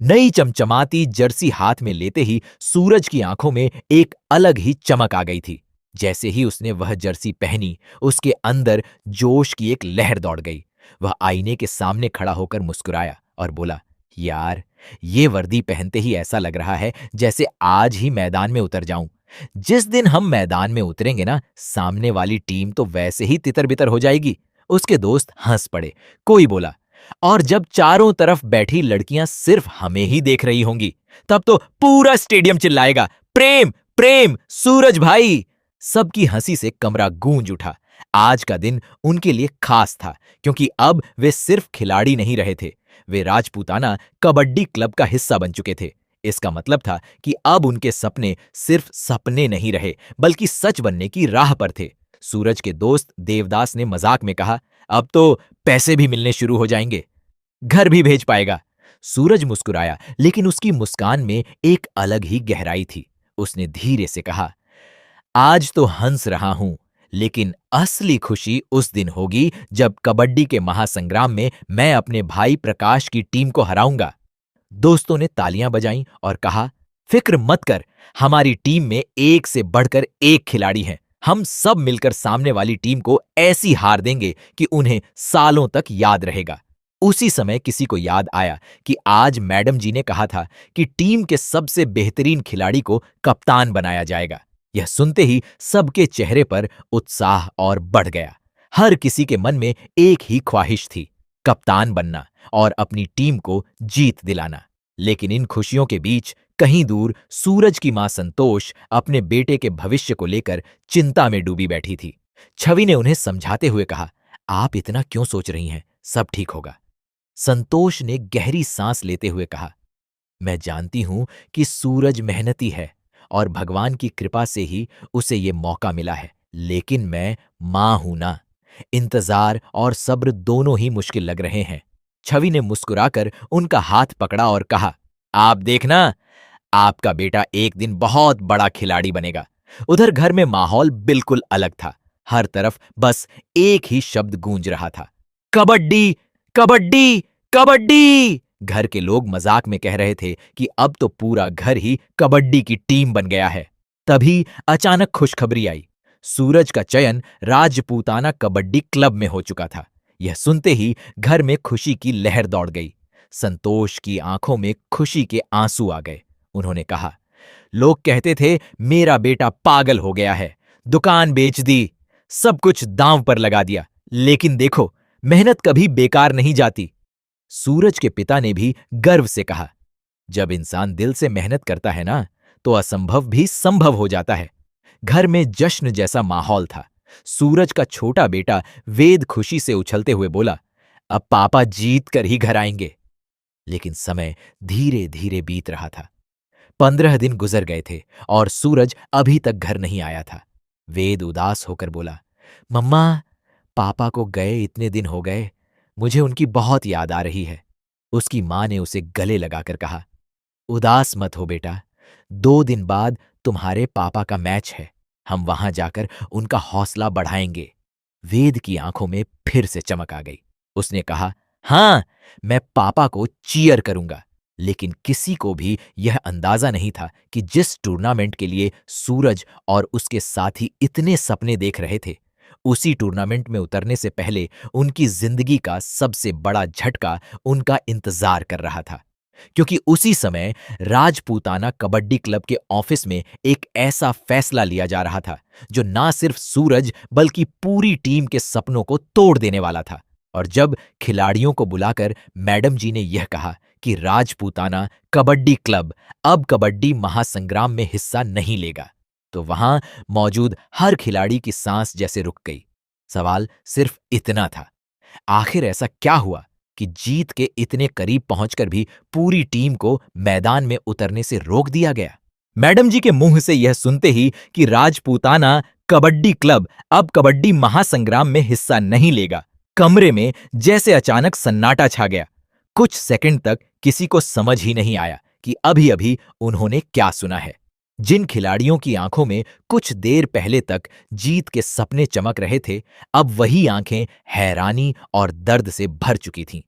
नई चमचमाती जर्सी हाथ में लेते ही सूरज की आंखों में एक अलग ही चमक आ गई थी। जैसे ही उसने वह जर्सी पहनी, उसके अंदर जोश की एक लहर दौड़ गई। वह आईने के सामने खड़ा होकर मुस्कुराया और बोला, यार, ये वर्दी पहनते ही ऐसा लग रहा है जैसे आज ही मैदान में उतर जाऊं। जिस दिन हम मैदान में उतरेंगे ना, सामने वाली टीम तो वैसे ही तितर-बितर हो जाएगी। उसके दोस्त हंस पड़े। कोई बोला, और जब चारों तरफ बैठी लड़कियां सिर्फ हमें ही देख रही होंगी, तब तो पूरा स्टेडियम चिल्लाएगा, प्रेम प्रेम सूरज भाई। सबकी हंसी से कमरा गूंज उठा। आज का दिन उनके लिए खास था, क्योंकि अब वे सिर्फ खिलाड़ी नहीं रहे थे, वे राजपूताना कबड्डी क्लब का हिस्सा बन चुके थे। इसका मतलब था कि अब उनके सपने सिर्फ सपने नहीं रहे, बल्कि सच बनने की राह पर थे। सूरज के दोस्त देवदास ने मजाक में कहा, अब तो पैसे भी मिलने शुरू हो जाएंगे, घर भी भेज पाएगा। सूरज मुस्कुराया, लेकिन उसकी मुस्कान में एक अलग ही गहराई थी। उसने धीरे से कहा, आज तो हंस रहा हूं, लेकिन असली खुशी उस दिन होगी जब कबड्डी के महासंग्राम में मैं अपने भाई प्रकाश की टीम को हराऊंगा। दोस्तों ने तालियां बजाईं और कहा, फिक्र मत कर, हमारी टीम में एक से बढ़कर एक खिलाड़ी हैं। हम सब मिलकर सामने वाली टीम को ऐसी हार देंगे कि उन्हें सालों तक याद रहेगा। उसी समय किसी को याद आया कि आज मैडम जी ने कहा था कि टीम के सबसे बेहतरीन खिलाड़ी को कप्तान बनाया जाएगा। यह सुनते ही सबके चेहरे पर उत्साह और बढ़ गया। हर किसी के मन में एक ही ख्वाहिश थी, कप्तान बनना और अपनी टीम को जीत दिलाना। लेकिन इन खुशियों के बीच कहीं दूर सूरज की मां संतोष अपने बेटे के भविष्य को लेकर चिंता में डूबी बैठी थी। छवि ने उन्हें समझाते हुए कहा, आप इतना क्यों सोच रही हैं, सब ठीक होगा। संतोष ने गहरी सांस लेते हुए कहा, मैं जानती हूं कि सूरज मेहनती है और भगवान की कृपा से ही उसे ये मौका मिला है, लेकिन मैं मां हूं ना। इंतजार और सब्र दोनों ही मुश्किल लग रहे हैं। छवि ने मुस्कुराकर उनका हाथ पकड़ा और कहा, आप देखना, आपका बेटा एक दिन बहुत बड़ा खिलाड़ी बनेगा। उधर घर में माहौल बिल्कुल अलग था। हर तरफ बस एक ही शब्द गूंज रहा था, कबड्डी कबड्डी कबड्डी। घर के लोग मजाक में कह रहे थे कि अब तो पूरा घर ही कबड्डी की टीम बन गया है। तभी अचानक खुशखबरी आई, सूरज का चयन राजपूताना कबड्डी क्लब में हो चुका था। यह सुनते ही घर में खुशी की लहर दौड़ गई। संतोष की आंखों में खुशी के आंसू आ गए। उन्होंने कहा, लोग कहते थे मेरा बेटा पागल हो गया है, दुकान बेच दी, सब कुछ दांव पर लगा दिया, लेकिन देखो, मेहनत कभी बेकार नहीं जाती। सूरज के पिता ने भी गर्व से कहा, जब इंसान दिल से मेहनत करता है ना, तो असंभव भी संभव हो जाता है। घर में जश्न जैसा माहौल था। सूरज का छोटा बेटा वेद खुशी से उछलते हुए बोला, अब पापा जीत कर ही घर आएंगे। लेकिन समय धीरे धीरे बीत रहा था। 15 दिन गुजर गए थे और सूरज अभी तक घर नहीं आया था। वेद उदास होकर बोला, मम्मा, पापा को गए इतने दिन हो गए, मुझे उनकी बहुत याद आ रही है। उसकी मां ने उसे गले लगाकर कहा, उदास मत हो बेटा, 2 दिन बाद तुम्हारे पापा का मैच है, हम वहां जाकर उनका हौसला बढ़ाएंगे। वेद की आंखों में फिर से चमक आ गई। उसने कहा, हां, मैं पापा को चीयर करूंगा। लेकिन किसी को भी यह अंदाजा नहीं था कि जिस टूर्नामेंट के लिए सूरज और उसके साथी इतने सपने देख रहे थे, उसी टूर्नामेंट में उतरने से पहले उनकी जिंदगी का सबसे बड़ा झटका उनका इंतजार कर रहा था। क्योंकि उसी समय राजपूताना कबड्डी क्लब के ऑफिस में एक ऐसा फैसला लिया जा रहा था जो ना सिर्फ सूरज बल्कि पूरी टीम के सपनों को तोड़ देने वाला था। और जब खिलाड़ियों को बुलाकर मैडम जी ने यह कहा कि राजपूताना कबड्डी क्लब अब कबड्डी महासंग्राम में हिस्सा नहीं लेगा, तो वहां मौजूद हर खिलाड़ी की सांस जैसे रुक गई। सवाल सिर्फ इतना था, आखिर ऐसा क्या हुआ कि जीत के इतने करीब पहुंचकर भी पूरी टीम को मैदान में उतरने से रोक दिया गया? मैडम जी के मुंह से यह सुनते ही कि राजपूताना कबड्डी क्लब अब कबड्डी महासंग्राम में हिस्सा नहीं लेगा, कमरे में जैसे अचानक सन्नाटा छा गया। कुछ सेकंड तक किसी को समझ ही नहीं आया कि अभी अभी उन्होंने क्या सुना है। जिन खिलाड़ियों की आंखों में कुछ देर पहले तक जीत के सपने चमक रहे थे, अब वही आंखें हैरानी और दर्द से भर चुकी थीं।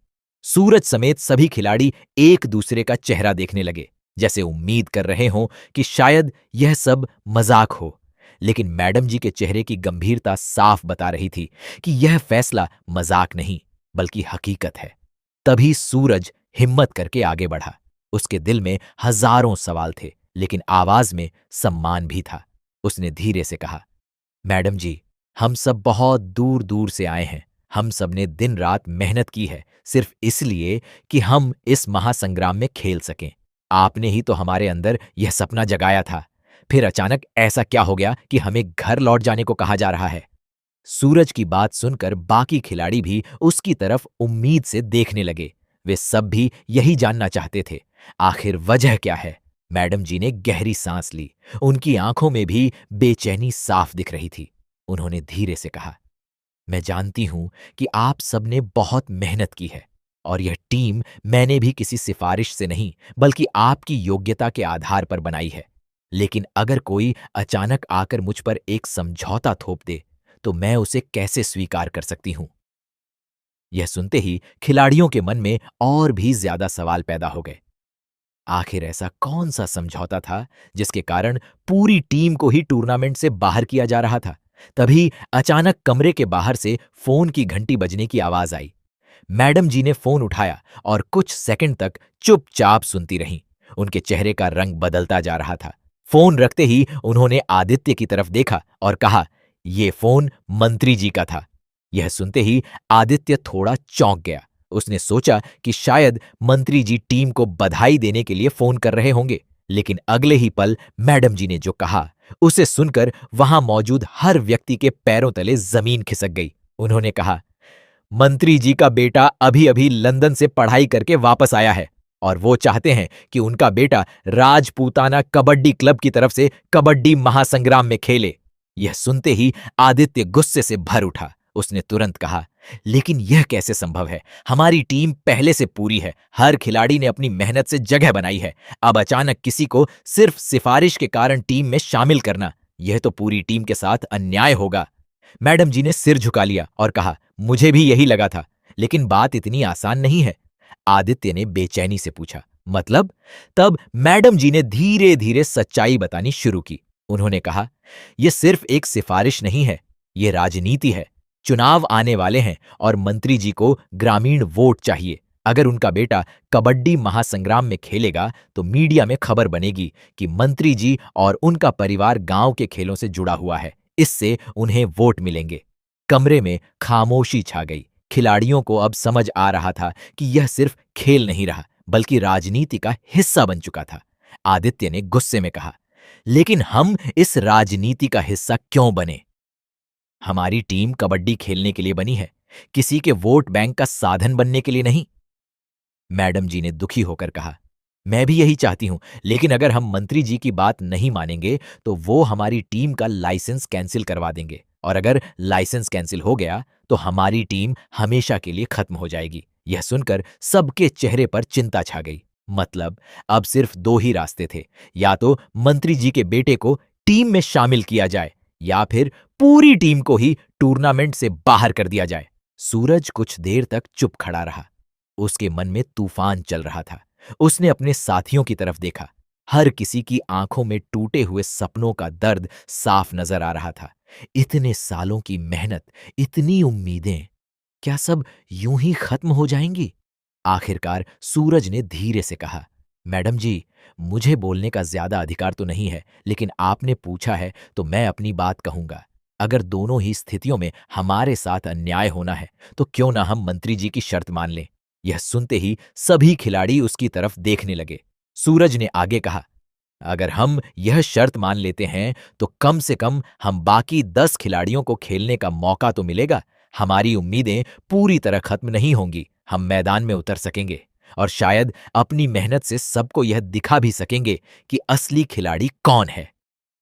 सूरज समेत सभी खिलाड़ी एक दूसरे का चेहरा देखने लगे, जैसे उम्मीद कर रहे हों कि शायद यह सब मजाक हो। लेकिन मैडम जी के चेहरे की गंभीरता साफ बता रही थी कि यह फैसला मजाक नहीं, बल्कि हकीकत है। तभी सूरज हिम्मत करके आगे बढ़ा। उसके दिल में हजारों सवाल थे, लेकिन आवाज में सम्मान भी था। उसने धीरे से कहा, मैडम जी, हम सब बहुत दूर दूर से आए हैं। हम सब ने दिन रात मेहनत की है, सिर्फ इसलिए कि हम इस महासंग्राम में खेल सकें। आपने ही तो हमारे अंदर यह सपना जगाया था। फिर अचानक ऐसा क्या हो गया कि हमें घर लौट जाने को कहा जा रहा है? सूरज की बात सुनकर बाकी खिलाड़ी भी उसकी तरफ उम्मीद से देखने लगे। वे सब भी यही जानना चाहते थे, आखिर वजह क्या है? मैडम जी ने गहरी सांस ली। उनकी आंखों में भी बेचैनी साफ दिख रही थी। उन्होंने धीरे से कहा, मैं जानती हूं कि आप सबने बहुत मेहनत की है, और यह टीम मैंने भी किसी सिफारिश से नहीं, बल्कि आपकी योग्यता के आधार पर बनाई है। लेकिन अगर कोई अचानक आकर मुझ पर एक समझौता थोप दे, तो मैं उसे कैसे स्वीकार कर सकती हूं? यह सुनते ही खिलाड़ियों के मन में और भी ज्यादा सवाल पैदा हो गए। आखिर ऐसा कौन सा समझौता था जिसके कारण पूरी टीम को ही टूर्नामेंट से बाहर किया जा रहा था? तभी अचानक कमरे के बाहर से फोन की घंटी बजने की आवाज आई। मैडम जी ने फोन उठाया और कुछ सेकंड तक चुपचाप सुनती रहीं। उनके चेहरे का रंग बदलता जा रहा था। फोन रखते ही उन्होंने आदित्य की तरफ देखा और कहा, यह फोन मंत्री जी का था। यह सुनते ही आदित्य थोड़ा चौंक गया। उसने सोचा कि शायद मंत्री जी टीम को बधाई देने के लिए फोन कर रहे होंगे, लेकिन अगले ही पल मैडम जी ने जो कहा, उसे सुनकर वहां मौजूद हर व्यक्ति के पैरों तले जमीन खिसक गई। उन्होंने कहा, मंत्री जी का बेटा अभी अभी लंदन से पढ़ाई करके वापस आया है, और वो चाहते हैं कि उनका बेटा राजपूताना कबड्डी क्लब की तरफ से कबड्डी महासंग्राम में खेले। यह सुनते ही आदित्य गुस्से से भर उठा। उसने तुरंत कहा, लेकिन यह कैसे संभव है? हमारी टीम पहले से पूरी है। हर खिलाड़ी ने अपनी मेहनत से जगह बनाई है। अब अचानक किसी को सिर्फ सिफारिश के कारण टीम में शामिल करना, यह तो पूरी टीम के साथ अन्याय होगा। मैडम जी ने सिर झुका लिया और कहा, मुझे भी यही लगा था, लेकिन बात इतनी आसान नहीं है। आदित्य ने बेचैनी से पूछा, मतलब? तब मैडम जी ने धीरे धीरे सच्चाई बतानी शुरू की। उन्होंने कहा, यह सिर्फ एक सिफारिश नहीं है, यह राजनीति है। चुनाव आने वाले हैं और मंत्री जी को ग्रामीण वोट चाहिए। अगर उनका बेटा कबड्डी महासंग्राम में खेलेगा तो मीडिया में खबर बनेगी कि मंत्री जी और उनका परिवार गांव के खेलों से जुड़ा हुआ है। इससे उन्हें वोट मिलेंगे। कमरे में खामोशी छा गई। खिलाड़ियों को अब समझ आ रहा था कि यह सिर्फ खेल नहीं रहा, बल्कि राजनीति का हिस्सा बन चुका था। आदित्य ने गुस्से में कहा, लेकिन हम इस राजनीति का हिस्सा क्यों बने? हमारी टीम कबड्डी खेलने के लिए बनी है, किसी के वोट बैंक का साधन बनने के लिए नहीं। मैडम जी ने दुखी होकर कहा, मैं भी यही चाहती हूं, लेकिन अगर हम मंत्री जी की बात नहीं मानेंगे तो वो हमारी टीम का लाइसेंस कैंसिल करवा देंगे, और अगर लाइसेंस कैंसिल हो गया तो हमारी टीम हमेशा के लिए खत्म हो जाएगी। यह सुनकर सबके चेहरे पर चिंता छा गई। मतलब अब सिर्फ दो ही रास्ते थे, या तो मंत्री जी के बेटे को टीम में शामिल किया जाए, या फिर पूरी टीम को ही टूर्नामेंट से बाहर कर दिया जाए। सूरज कुछ देर तक चुप खड़ा रहा। उसके मन में तूफान चल रहा था। उसने अपने साथियों की तरफ देखा। हर किसी की आंखों में टूटे हुए सपनों का दर्द साफ नजर आ रहा था। इतने सालों की मेहनत, इतनी उम्मीदें, क्या सब यूं ही खत्म हो जाएंगी? आखिरकार सूरज ने धीरे से कहा, मैडम जी, मुझे बोलने का ज्यादा अधिकार तो नहीं है, लेकिन आपने पूछा है तो मैं अपनी बात कहूंगा। अगर दोनों ही स्थितियों में हमारे साथ अन्याय होना है, तो क्यों ना हम मंत्री जी की शर्त मान लें? यह सुनते ही सभी खिलाड़ी उसकी तरफ देखने लगे। सूरज ने आगे कहा, अगर हम यह शर्त मान लेते हैं तो कम से कम हम बाकी 10 खिलाड़ियों को खेलने का मौका तो मिलेगा। हमारी उम्मीदें पूरी तरह खत्म नहीं होंगी। हम मैदान में उतर सकेंगे और शायद अपनी मेहनत से सबको यह दिखा भी सकेंगे कि असली खिलाड़ी कौन है।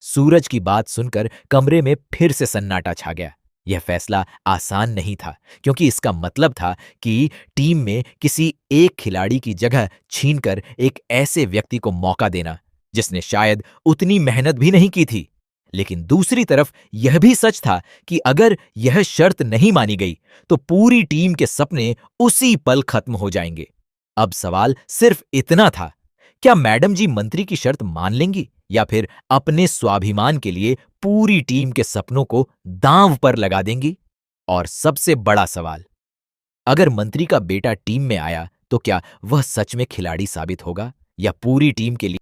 सूरज की बात सुनकर कमरे में फिर से सन्नाटा छा गया। यह फैसला आसान नहीं था, क्योंकि इसका मतलब था कि टीम में किसी एक खिलाड़ी की जगह छीनकर एक ऐसे व्यक्ति को मौका देना जिसने शायद उतनी मेहनत भी नहीं की थी। लेकिन दूसरी तरफ यह भी सच था कि अगर यह शर्त नहीं मानी गई तो पूरी टीम के सपने उसी पल खत्म हो जाएंगे। अब सवाल सिर्फ इतना था, क्या मैडम जी मंत्री की शर्त मान लेंगी या फिर अपने स्वाभिमान के लिए पूरी टीम के सपनों को दांव पर लगा देंगी? और सबसे बड़ा सवाल, अगर मंत्री का बेटा टीम में आया तो क्या वह सच में खिलाड़ी साबित होगा या पूरी टीम के लिए